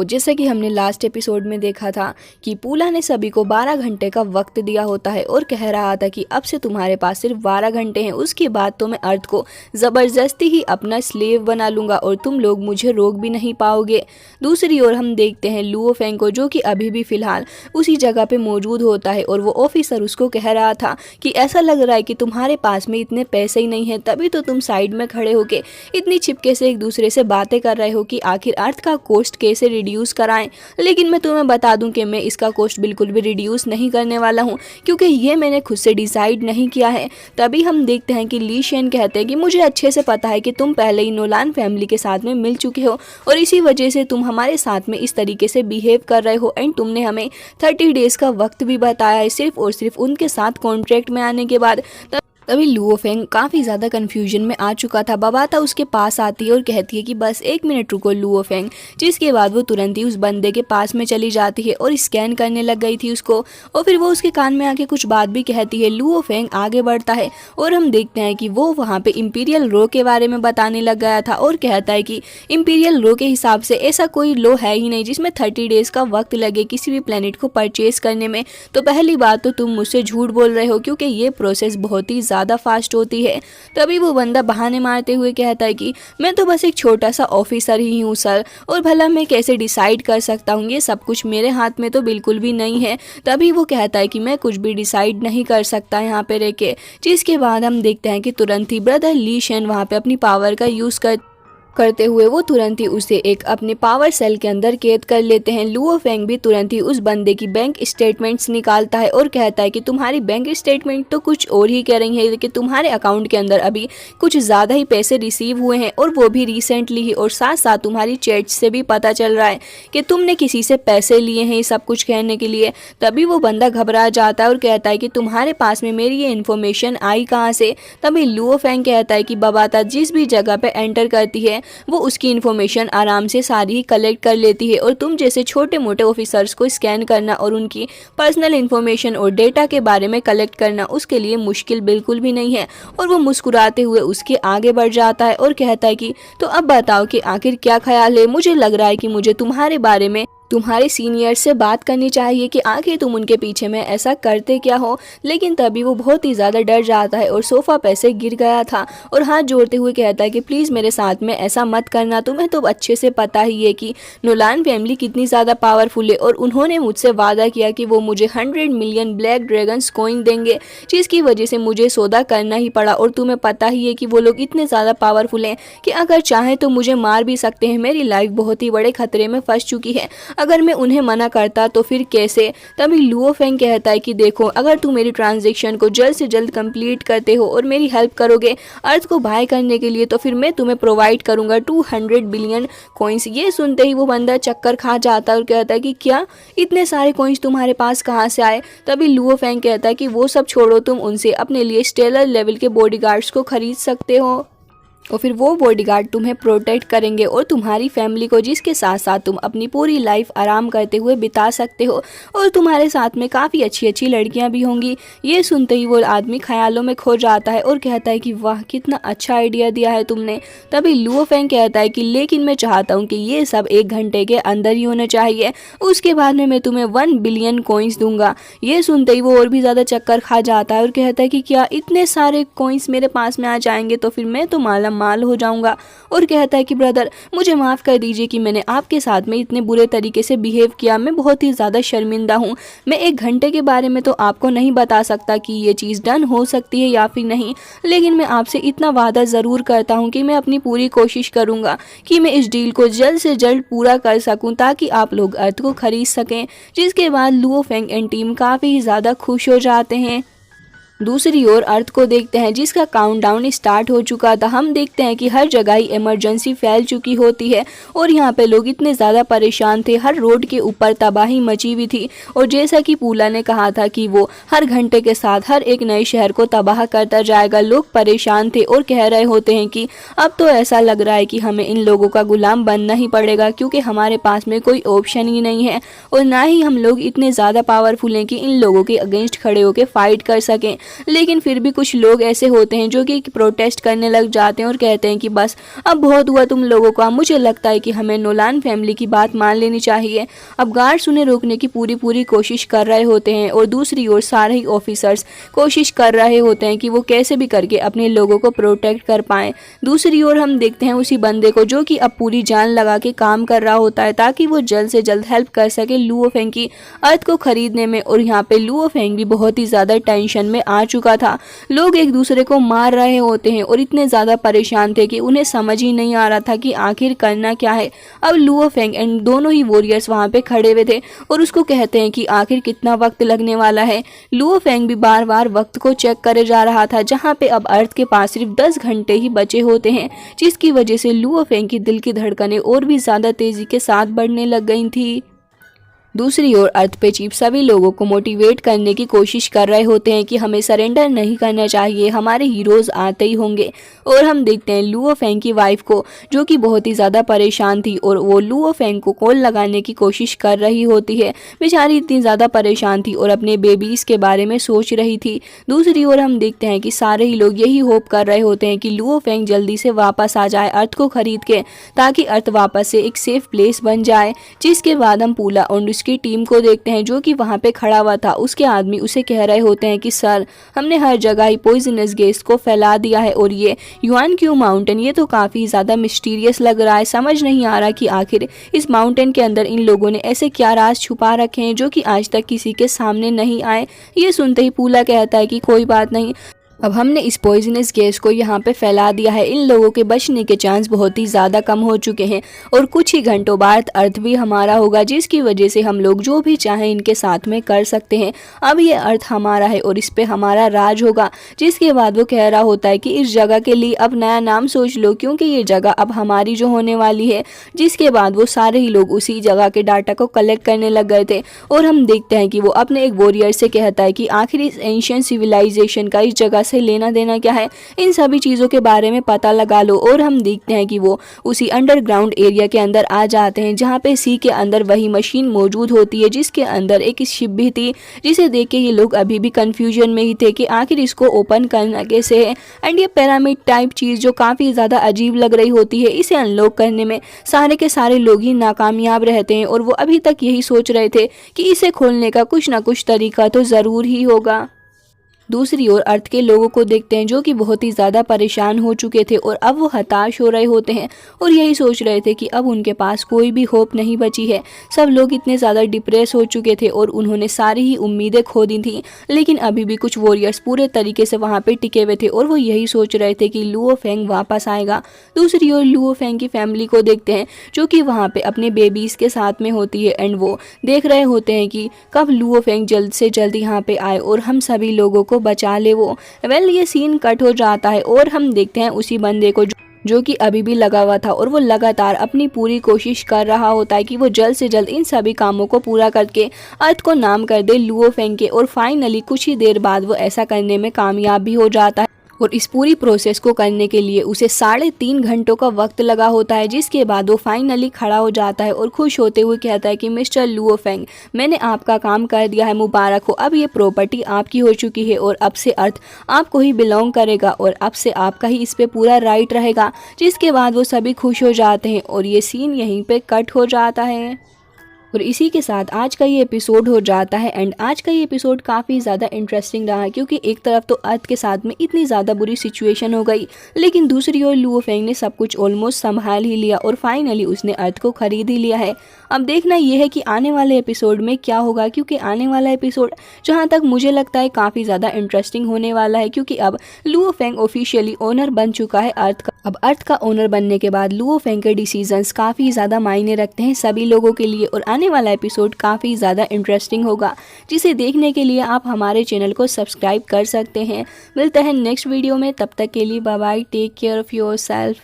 जैसे कि हमने लास्ट एपिसोड में देखा था कि पूला ने सभी को 12 घंटे का वक्त दिया होता है और कह रहा था कि अब से तुम्हारे पास सिर्फ 12 घंटे हैं, उसके बाद तो मैं अर्थ को ज़बरदस्ती ही अपना स्लेव बना लूँगा और तुम लोग मुझे रोक भी नहीं पाओगे। दूसरी ओर हम देखते हैं लुओ फेंग को, जो कि अभी भी फ़िलहाल उसी जगह पे मौजूद होता है और वो ऑफिसर उसको कह रहा था कि ऐसा लग रहा है कि तुम्हारे पास में इतने पैसे ही नहीं हैं, तभी तो तुम साइड में खड़े होके इतनी छिपके से एक दूसरे से बातें कर रहे हो कि आखिर अर्थ का कॉस्ट कैसे रिड्यूस कराएं। लेकिन मैं तुम्हें बता दूं कि मैं इसका कॉस्ट बिल्कुल भी रिड्यूस नहीं करने वाला हूं, क्योंकि ये मैंने खुद से डिसाइड नहीं किया है। तभी हम देखते हैं कि ली शेन कहते हैं कि मुझे अच्छे से पता है कि तुम पहले ही नोलान फैमिली के साथ में मिल चुके हो और इसी वजह से तुम हमारे साथ में इस तरीके से बिहेव कर रहे हो, एंड तुमने हमें 30 डेज का वक्त भी बताया है सिर्फ और सिर्फ उनके साथ कॉन्ट्रैक्ट में आने के बाद। तभी लुओ फेंग काफ़ी ज़्यादा कन्फ्यूजन में आ चुका था। बबाता उसके पास आती है और कहती है कि बस 1 मिनट रुको लुओ फेंग, जिसके बाद वो तुरंत ही उस बंदे के पास में चली जाती है और स्कैन करने लग गई थी उसको, और फिर वो उसके कान में आके कुछ बात भी कहती है। लुओ फेंग आगे बढ़ता है और हम देखते हैं कि वो वहाँ पे इंपीरियल लो के बारे में बताने लग गया था और कहता है कि इंपीरियल लो के हिसाब से ऐसा कोई लो है ही नहीं जिसमें 30 डेज का वक्त लगे किसी भी प्लेनेट को परचेज करने में। तो पहली बात तो तुम मुझसे झूठ बोल रहे हो, क्योंकि ये प्रोसेस बहुत ही ज़्यादा फास्ट होती है। तभी वो बंदा बहाने मारते हुए कहता है कि मैं तो बस एक छोटा सा ऑफिसर ही हूँ सर, और भला मैं कैसे डिसाइड कर सकता हूँ, ये सब कुछ मेरे हाथ में तो बिल्कुल भी नहीं है। तभी वो कहता है कि मैं कुछ भी डिसाइड नहीं कर सकता यहाँ पे रह के, जिसके बाद हम देखते हैं कि तुरंत ही ब्रदर ली शेन वहाँ पे अपनी पावर का यूज़ करते हुए वो तुरंत ही उसे एक अपने पावर सेल के अंदर कैद कर लेते हैं। लुओ फेंग भी तुरंत ही उस बंदे की बैंक स्टेटमेंट्स निकालता है और कहता है कि तुम्हारी बैंक स्टेटमेंट तो कुछ और ही कह रही है कि तुम्हारे अकाउंट के अंदर अभी कुछ ज़्यादा ही पैसे रिसीव हुए हैं, और वो भी रिसेंटली ही, और साथ साथ तुम्हारी चैट से भी पता चल रहा है कि तुमने किसी से पैसे लिए हैं ये सब कुछ कहने के लिए। तभी वो बंदा घबरा जाता है और कहता है कि तुम्हारे पास में मेरी ये इन्फॉर्मेशन आई कहाँ से। तभी लुओ फेंग कहता है कि बबाता जिस भी जगह पे एंटर करती है वो उसकी इन्फॉर्मेशन आराम से सारी कलेक्ट कर लेती है, और तुम जैसे छोटे मोटे ऑफिसर्स को स्कैन करना और उनकी पर्सनल इन्फॉर्मेशन और डेटा के बारे में कलेक्ट करना उसके लिए मुश्किल बिल्कुल भी नहीं है। और वो मुस्कुराते हुए उसके आगे बढ़ जाता है और कहता है कि तो अब बताओ कि आखिर क्या ख्याल है, मुझे लग रहा है कि मुझे तुम्हारे बारे में तुम्हारे सीनियर से बात करनी चाहिए कि आखिर तुम उनके पीछे में ऐसा करते क्या हो। लेकिन तभी वो बहुत ही ज़्यादा डर जाता है और सोफ़ा पे से गिर गया था और हाथ जोड़ते हुए कहता है कि प्लीज़ मेरे साथ में ऐसा मत करना, तुम्हें तो अच्छे से पता ही है कि नोलान फैमिली कितनी ज़्यादा पावरफुल है, और उन्होंने मुझसे वादा किया कि वो मुझे 100 मिलियन ब्लैक ड्रैगन्स कॉइन देंगे, जिसकी वजह से मुझे सौदा करना ही पड़ा। और तुम्हें पता ही है कि वो लोग इतने ज़्यादा पावरफुल हैं कि अगर चाहें तो मुझे मार भी सकते हैं। मेरी लाइफ बहुत ही बड़े खतरे में फंस चुकी है, अगर मैं उन्हें मना करता तो फिर कैसे। तभी लुओ फेंग कहता है कि देखो, अगर तुम मेरी ट्रांजैक्शन को जल्द से जल्द कंप्लीट करते हो और मेरी हेल्प करोगे अर्थ को बाय करने के लिए, तो फिर मैं तुम्हें प्रोवाइड करूंगा 200 बिलियन कॉइन्स। ये सुनते ही वो बंदा चक्कर खा जाता है और कहता है कि क्या इतने सारे कॉइन्स तुम्हारे पास कहाँ से आए। तभी लुओ फेंग कहता है कि वो सब छोड़ो, तुम उनसे अपने लिए स्टेलर लेवल के बॉडीगार्ड्स को खरीद सकते हो और फिर वो बॉडीगार्ड तुम्हें प्रोटेक्ट करेंगे और तुम्हारी फैमिली को, जिसके साथ साथ तुम अपनी पूरी लाइफ आराम करते हुए बिता सकते हो, और तुम्हारे साथ में काफ़ी अच्छी अच्छी लड़कियां भी होंगी। ये सुनते ही वो आदमी ख्यालों में खो जाता है और कहता है कि वाह, कितना अच्छा आइडिया दिया है तुमने। तभी लुओ फेंग कहता है कि लेकिन मैं चाहता हूँ कि ये सब 1 घंटे के अंदर ही होना चाहिए, उसके बाद में मैं तुम्हें 1 बिलियन कॉइन्स दूंगा। ये सुनते ही वो और भी ज़्यादा चक्कर खा जाता है और कहता है कि क्या इतने सारे कॉइन्स मेरे पास में आ जाएंगे, तो फिर मैं तो माल हो जाऊंगा। और कहता है कि ब्रदर, मुझे माफ़ कर दीजिए कि मैंने आपके साथ में इतने बुरे तरीके से बिहेव किया, मैं बहुत ही ज़्यादा शर्मिंदा हूँ। मैं 1 घंटे के बारे में तो आपको नहीं बता सकता कि ये चीज़ डन हो सकती है या फिर नहीं, लेकिन मैं आपसे इतना वादा ज़रूर करता हूँ कि मैं अपनी पूरी कोशिश करूँगा कि मैं इस डील को जल्द से जल्द पूरा कर सकूँ, ताकि आप लोग अर्थ को खरीद सकें। जिसके बाद लुओ फेंग एंड टीम काफ़ी ज़्यादा खुश हो जाते हैं। दूसरी ओर अर्थ को देखते हैं, जिसका काउंटडाउन स्टार्ट हो चुका था। हम देखते हैं कि हर जगह ही इमरजेंसी फैल चुकी होती है और यहाँ पे लोग इतने ज़्यादा परेशान थे, हर रोड के ऊपर तबाही मची हुई थी। और जैसा कि पूला ने कहा था कि वो हर घंटे के साथ हर एक नए शहर को तबाह करता जाएगा, लोग परेशान थे और कह रहे होते हैं कि अब तो ऐसा लग रहा है कि हमें इन लोगों का गुलाम बनना ही पड़ेगा, क्योंकि हमारे पास में कोई ऑप्शन ही नहीं है और ना ही हम लोग इतने ज़्यादा पावरफुल हैं कि इन लोगों के अगेंस्ट खड़े होकर फाइट कर सकें। लेकिन फिर भी कुछ लोग ऐसे होते हैं जो कि प्रोटेस्ट करने लग जाते हैं और कहते हैं कि बस अब बहुत हुआ तुम लोगों का, मुझे लगता है कि हमें नोलान फैमिली की बात मान लेनी चाहिए। अब गार्ड्स उन्हें रोकने की पूरी कोशिश कर रहे होते हैं और दूसरी ओर सारे ही ऑफिसर्स कोशिश कर रहे होते हैं कि वो कैसे भी करके अपने लोगों को प्रोटेक्ट कर पाएं। दूसरी ओर हम देखते हैं उसी बंदे को जो कि अब पूरी जान लगा के काम कर रहा होता है ताकि वो जल्द से जल्द हेल्प कर सके लुओ फेंग की अर्थ को खरीदने में। और यहाँ पे लुओ फेंग भी बहुत ही ज्यादा टेंशन में आ चुका था। लोग एक दूसरे को मार रहे होते हैं और इतने ज्यादा परेशान थे कि उन्हें समझ ही नहीं आ रहा था कि आखिर करना क्या है। अब लुओ फेंग एंड दोनों ही वॉरियर्स वहां पे खड़े हुए थे और उसको कहते हैं कि आखिर कितना वक्त लगने वाला है। लुओ फेंग भी बार बार वक्त को चेक करे जा रहा था, जहाँ पे अब अर्थ के पास सिर्फ 10 घंटे ही बचे होते हैं, जिसकी वजह से लुओ फेंग की दिल की धड़कनें और भी ज्यादा तेजी के साथ बढ़ने लग गई थी। दूसरी ओर अर्थ पे चीफ सभी लोगों को मोटिवेट करने की कोशिश कर रहे होते हैं कि हमें सरेंडर नहीं करना चाहिए, हमारे हीरोज आते ही होंगे। और हम देखते हैं लुओ फेंग की वाइफ को जो कि बहुत ही ज़्यादा परेशान थी और वो लुओ फेंग को कॉल लगाने की कोशिश कर रही होती है। बेचारी इतनी ज़्यादा परेशान थी और अपने बेबीज़ के बारे में सोच रही थी। दूसरी ओर हम देखते हैं कि सारे ही लोग यही होप कर रहे होते हैं कि लुओ फेंग जल्दी से वापस आ जाए अर्थ को खरीद के, ताकि अर्थ वापस से एक सेफ प्लेस बन जाए। जिसके बाद हम पूला और की टीम को देखते हैं जो कि वहां पे खड़ा हुआ था। उसके आदमी उसे कह रहे होते हैं कि सर, हमने हर जगह ही पॉइजनस गैस को फैला दिया है और ये युआन क्यू माउंटेन, ये तो काफी ज्यादा मिस्टीरियस लग रहा है। समझ नहीं आ रहा कि आखिर इस माउंटेन के अंदर इन लोगों ने ऐसे क्या राज छुपा रखे हैं जो कि आज तक किसी के सामने नहीं आए। ये सुनते ही पूला कहता है कि कोई बात नहीं, अब हमने इस पॉइजनस गैस को यहाँ पे फैला दिया है, इन लोगों के बचने के चांस बहुत ही ज़्यादा कम हो चुके हैं और कुछ ही घंटों बाद अर्थ भी हमारा होगा, जिसकी वजह से हम लोग जो भी चाहें इनके साथ में कर सकते हैं। अब ये अर्थ हमारा है और इस पे हमारा राज होगा। जिसके बाद वो कह रहा होता है कि इस जगह के लिए अब नया नाम सोच लो, क्योंकि ये जगह अब हमारी जो होने वाली है। जिसके बाद वो सारे ही लोग उसी जगह के डाटा को कलेक्ट करने लग गए थे और हम देखते हैं कि वो अपने एक वॉरियर से कहता है कि आखिर इस एंशिएंट सिविलाइजेशन का इस जगह से लेना देना क्या है, इन सभी चीजों के बारे में पता लगा लो। और हम देखते हैं कि वो उसी अंडरग्राउंड एरिया के अंदर आ जाते हैं जहाँ पे सी के अंदर वही मशीन मौजूद होती है जिसके अंदर एक शिप भी थी, जिसे देख के ये लोग अभी भी कंफ्यूजन में ही थे कि आखिर इसको ओपन करना कैसे है। एंड ये पिरामिड टाइप चीज जो काफी ज्यादा अजीब लग रही होती है, इसे अनलॉक करने में सारे के सारे लोग ही नाकामयाब रहते हैं और वो अभी तक यही सोच रहे थे कि इसे खोलने का कुछ ना कुछ तरीका तो जरूर ही होगा। दूसरी ओर अर्थ के लोगों को देखते हैं जो कि बहुत ही ज़्यादा परेशान हो चुके थे और अब वो हताश हो रहे होते हैं और यही सोच रहे थे कि अब उनके पास कोई भी होप नहीं बची है। सब लोग इतने ज़्यादा डिप्रेस हो चुके थे और उन्होंने सारी ही उम्मीदें खो दी थी, लेकिन अभी भी कुछ वॉरियर्स पूरे तरीके से वहाँ पे टिके हुए थे और वो यही सोच रहे थे कि लुओ फेंग वापस आएगा। दूसरी ओर लुओ फेंग की फैमिली को देखते हैं जो कि वहाँ पे अपने बेबीज़ के साथ में होती है एंड वो देख रहे होते हैं कि कब लुओ फेंग जल्द से जल्द यहाँ पे आए और हम सभी लोगों को बचा ले वो। ये सीन कट हो जाता है और हम देखते हैं उसी बंदे को जो कि अभी भी लगा हुआ था और वो लगातार अपनी पूरी कोशिश कर रहा होता है कि वो जल्द से जल्द इन सभी कामों को पूरा करके अर्थ को नाम कर दे लुओ फेंग के। और फाइनली कुछ ही देर बाद वो ऐसा करने में कामयाब भी हो जाता है और इस पूरी प्रोसेस को करने के लिए उसे 3.5 घंटों का वक्त लगा होता है। जिसके बाद वो फाइनली खड़ा हो जाता है और खुश होते हुए कहता है कि मिस्टर लुओ फेंग, मैंने आपका काम कर दिया है, मुबारक हो। अब ये प्रॉपर्टी आपकी हो चुकी है और अब से अर्थ आपको ही बिलोंग करेगा और अब से आपका ही इस पे पूरा राइट रहेगा। जिसके बाद वो सभी खुश हो जाते हैं और ये सीन यहीं पे कट हो जाता है। और इसी के साथ आज का ये एपिसोड हो जाता है एंड आज का ये एपिसोड काफ़ी ज़्यादा इंटरेस्टिंग रहा क्योंकि एक तरफ तो अर्थ के साथ में इतनी ज़्यादा बुरी सिचुएशन हो गई, लेकिन दूसरी ओर लुओ फेंग ने सब कुछ ऑलमोस्ट संभाल ही लिया और फाइनली उसने अर्थ को खरीद ही लिया है। अब देखना ये है कि आने वाले एपिसोड में क्या होगा, क्योंकि आने वाला एपिसोड जहाँ तक मुझे लगता है काफ़ी ज़्यादा इंटरेस्टिंग होने वाला है, क्योंकि अब लुओ फेंग ऑफिशियली ओनर बन चुका है अर्थ का। अब अर्थ का ओनर बनने के बाद लुओ फेंग के डिसीजंस काफ़ी ज़्यादा मायने रखते हैं सभी लोगों के लिए और आने वाला एपिसोड काफ़ी ज़्यादा इंटरेस्टिंग होगा, जिसे देखने के लिए आप हमारे चैनल को सब्सक्राइब कर सकते हैं। मिलते हैं नेक्स्ट वीडियो में, तब तक के लिए bye bye, take care of yourself.